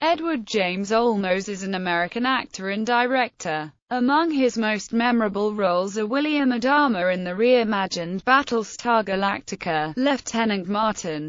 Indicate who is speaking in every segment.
Speaker 1: Edward James Olmos is an American actor and director. Among his most memorable roles are William Adama in the reimagined Battlestar Galactica, Lieutenant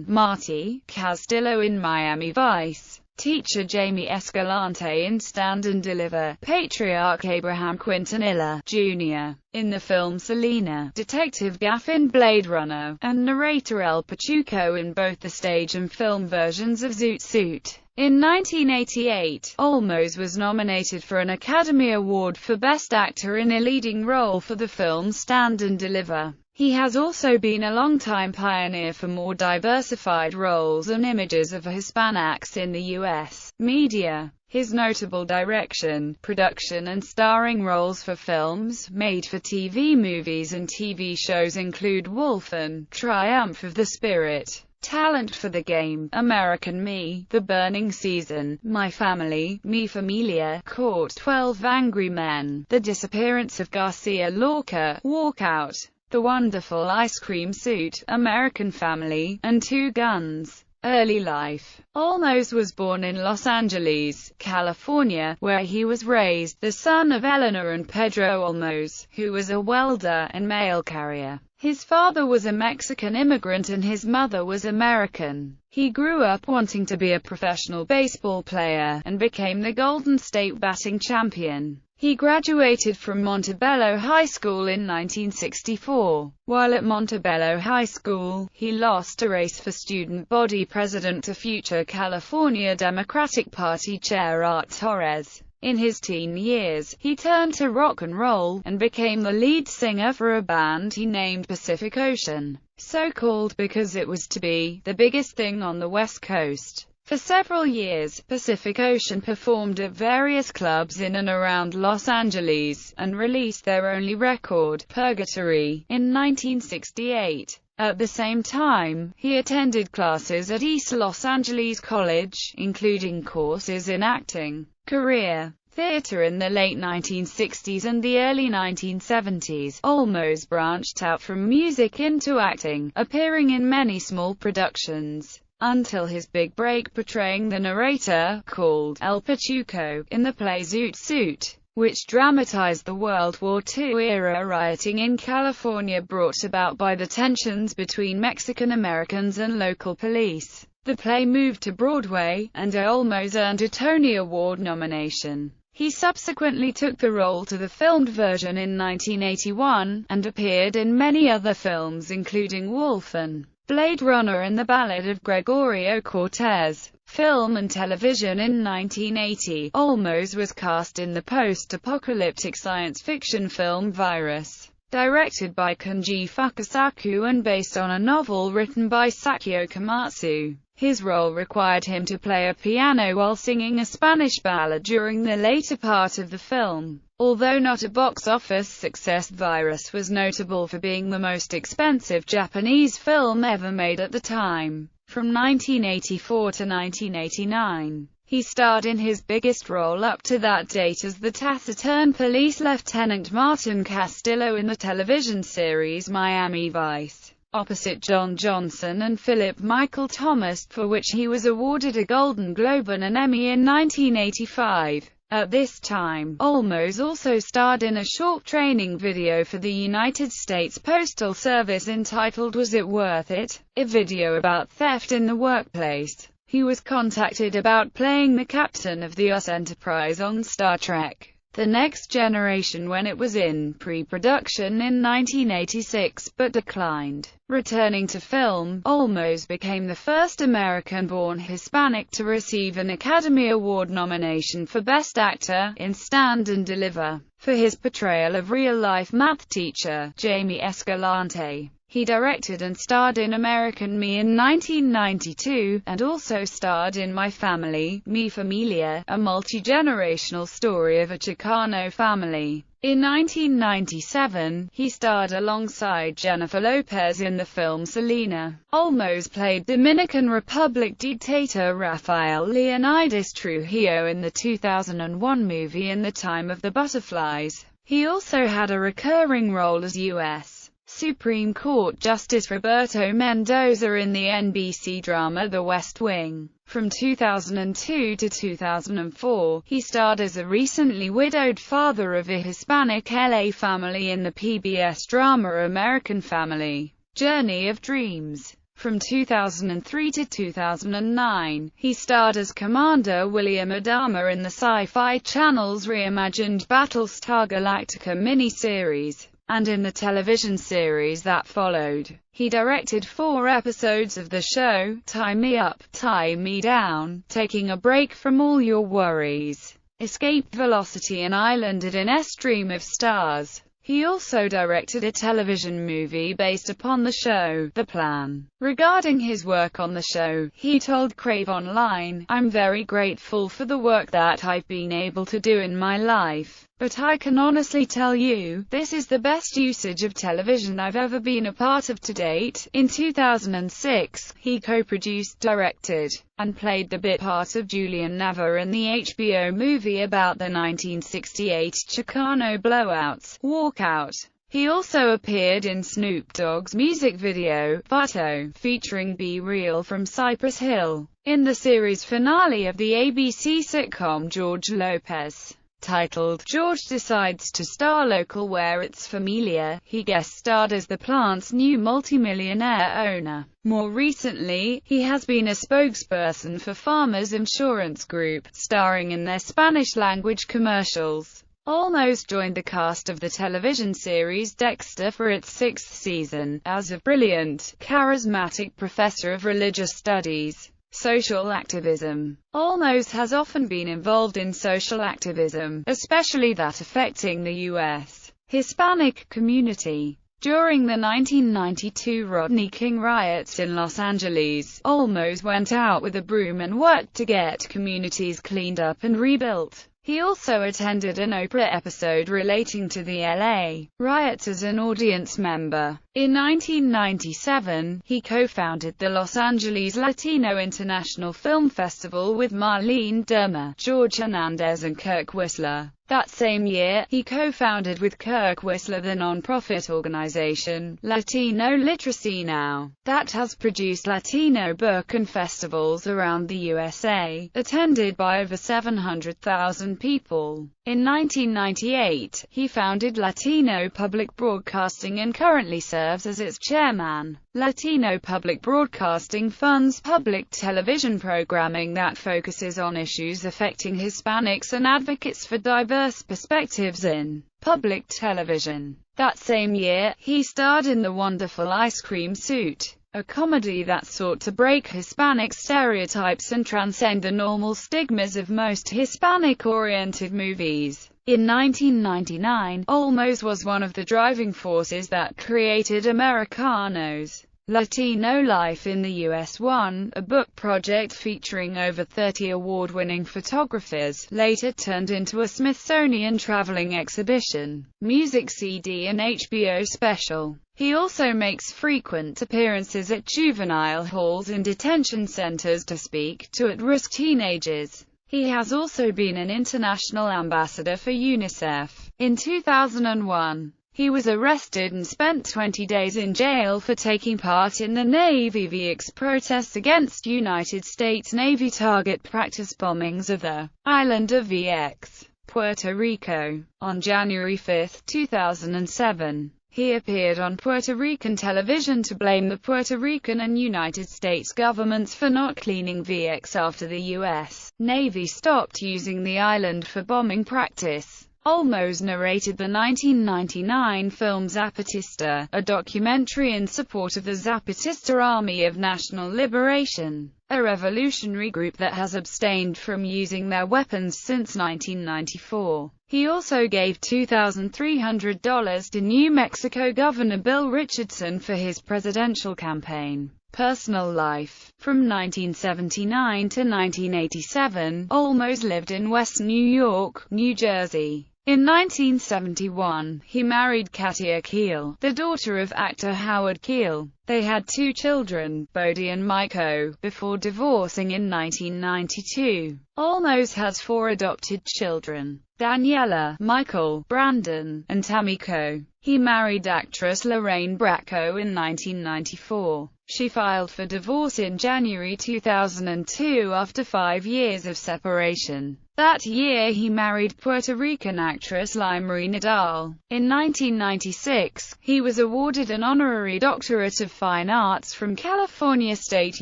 Speaker 1: Marty Castillo in Miami Vice, teacher Jamie Escalante in Stand and Deliver, patriarch Abraham Quintanilla, Jr. in the film Selena, Detective Gaff in Blade Runner, and narrator El Pachuco in both the stage and film versions of Zoot Suit. In 1988, Olmos was nominated for an Academy Award for Best Actor in a Leading Role for the film Stand and Deliver. He has also been a longtime pioneer for more diversified roles and images of Hispanics in the U.S. media. His notable direction, production and starring roles for films, made-for-TV movies and TV shows include Wolfen, Triumph of the Spirit, Talent for the Game, American Me, The Burning Season, My Family, Mi Familia, Court, 12 Angry Men, The Disappearance of Garcia Lorca, Walkout, The Wonderful Ice Cream Suit, American Family, and Two Guns. Early life. Olmos was born in Los Angeles, California, where he was raised, the son of Eleanor and Pedro Olmos, who was a welder and mail carrier. His father was a Mexican immigrant and his mother was American. He grew up wanting to be a professional baseball player, and became the Golden State batting champion. He graduated from Montebello High School in 1964. While at Montebello High School, he lost a race for student body president to future California Democratic Party chair Art Torres. In his teen years, he turned to rock and roll, and became the lead singer for a band he named Pacific Ocean, so called because it was to be the biggest thing on the West Coast. For several years, Pacific Ocean performed at various clubs in and around Los Angeles, and released their only record, Purgatory, in 1968. At the same time, he attended classes at East Los Angeles College, including courses in acting, career, theater in the late 1960s and the early 1970s. Olmos branched out from music into acting, appearing in many small productions, until his big break portraying the narrator, called El Pachuco, in the play Zoot Suit, which dramatized the World War II-era rioting in California brought about by the tensions between Mexican Americans and local police. The play moved to Broadway, and Olmos earned a Tony Award nomination. He subsequently took the role to the filmed version in 1981, and appeared in many other films including Wolfen, Blade Runner and The Ballad of Gregorio Cortez. Film and television. In 1980, Olmos was cast in the post-apocalyptic science fiction film Virus, directed by Kenji Fukasaku and based on a novel written by Sakio Komatsu. His role required him to play a piano while singing a Spanish ballad during the later part of the film. Although not a box office success, Virus was notable for being the most expensive Japanese film ever made at the time. From 1984 to 1989, he starred in his biggest role up to that date as the taciturn police lieutenant Martin Castillo in the television series Miami Vice, opposite John Johnson and Philip Michael Thomas, for which he was awarded a Golden Globe and an Emmy in 1985. At this time, Olmos also starred in a short training video for the United States Postal Service entitled Was It Worth It?, a video about theft in the workplace. He was contacted about playing the captain of the US Enterprise on Star Trek: The Next Generation when it was in pre-production in 1986, but declined. Returning to film, Olmos became the first American-born Hispanic to receive an Academy Award nomination for Best Actor, in Stand and Deliver, for his portrayal of real-life math teacher, Jamie Escalante. He directed and starred in American Me in 1992, and also starred in My Family, Mi Familia, a multi-generational story of a Chicano family. In 1997, he starred alongside Jennifer Lopez in the film Selena. Olmos played Dominican Republic dictator Rafael Leonidas Trujillo in the 2001 movie In the Time of the Butterflies. He also had a recurring role as U.S. Supreme Court Justice Roberto Mendoza in the NBC drama The West Wing. From 2002 to 2004, he starred as a recently widowed father of a Hispanic LA family in the PBS drama American Family: Journey of Dreams. From 2003 to 2009, he starred as Commander William Adama in the Sci-Fi Channel's reimagined Battlestar Galactica miniseries, and in the television series that followed. He directed 4 episodes of the show, Tie Me Up, Tie Me Down, Taking a Break from All Your Worries, Escape Velocity, and Islanded in a Stream of Stars. He also directed a television movie based upon the show, The Plan. Regarding his work on the show, he told Crave Online, "I'm very grateful for the work that I've been able to do in my life. But I can honestly tell you, this is the best usage of television I've ever been a part of to date." In 2006, he co-produced, directed, and played the bit part of Julian Nava in the HBO movie about the 1968 Chicano blowouts, Walkout. He also appeared in Snoop Dogg's music video, Vato, featuring Be Real from Cypress Hill. In the series finale of the ABC sitcom George Lopez, titled George Decides to Star Local, where it's familiar, he guest-starred as the plant's new multimillionaire owner. More recently, he has been a spokesperson for Farmers Insurance Group, starring in their Spanish-language commercials. Olmos joined the cast of the television series Dexter for its 6th season, as a brilliant, charismatic professor of religious studies. Social activism. Olmos has often been involved in social activism, especially that affecting the U.S. Hispanic community. During the 1992 Rodney King riots in Los Angeles, Olmos went out with a broom and worked to get communities cleaned up and rebuilt. He also attended an Oprah episode relating to the LA riots as an audience member. In 1997, he co-founded the Los Angeles Latino International Film Festival with Marlene Dermer, George Hernandez and Kirk Whistler. That same year, he co-founded with Kirk Whistler the non-profit organization, Latino Literacy Now, that has produced Latino book and festivals around the USA, attended by over 700,000 people. In 1998, he founded Latino Public Broadcasting and currently serves as its chairman. Latino Public Broadcasting funds public television programming that focuses on issues affecting Hispanics and advocates for diverse perspectives in public television. That same year, he starred in The Wonderful Ice Cream Suit, a comedy that sought to break Hispanic stereotypes and transcend the normal stigmas of most Hispanic-oriented movies. In 1999, Olmos was one of the driving forces that created Americanos, Latino Life in the U.S. One, a book project featuring over 30 award-winning photographers, later turned into a Smithsonian traveling exhibition, music CD and HBO special. He also makes frequent appearances at juvenile halls and detention centers to speak to at-risk teenagers. He has also been an international ambassador for UNICEF. In 2001, he was arrested and spent 20 days in jail for taking part in the Navy VX protests against United States Navy target practice bombings of the island of VX, Puerto Rico. On January 5, 2007, he appeared on Puerto Rican television to blame the Puerto Rican and United States governments for not cleaning VX after the U.S. Navy stopped using the island for bombing practice. Olmos narrated the 1999 film Zapatista, a documentary in support of the Zapatista Army of National Liberation, a revolutionary group that has abstained from using their weapons since 1994. He also gave $2,300 to New Mexico Governor Bill Richardson for his presidential campaign. Personal life. From 1979 to 1987, Olmos lived in West New York, New Jersey. In 1971, he married Katia Keel, the daughter of actor Howard Keel. They had 2 children, Bodie and Maiko, before divorcing in 1992. Olmos has 4 adopted children, Daniela, Michael, Brandon, and Tamiko. He married actress Lorraine Bracco in 1994. She filed for divorce in January 2002 after 5 years of separation. That year he married Puerto Rican actress Limery Nadal. In 1996, he was awarded an honorary doctorate of fine arts from California State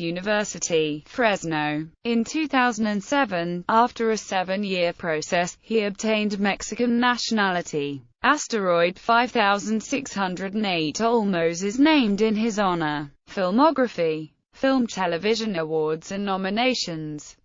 Speaker 1: University, Fresno. In 2007, after a 7-year process, he obtained Mexican nationality. Asteroid 5608 Olmos is named in his honor. Filmography. Film Television Awards and nominations.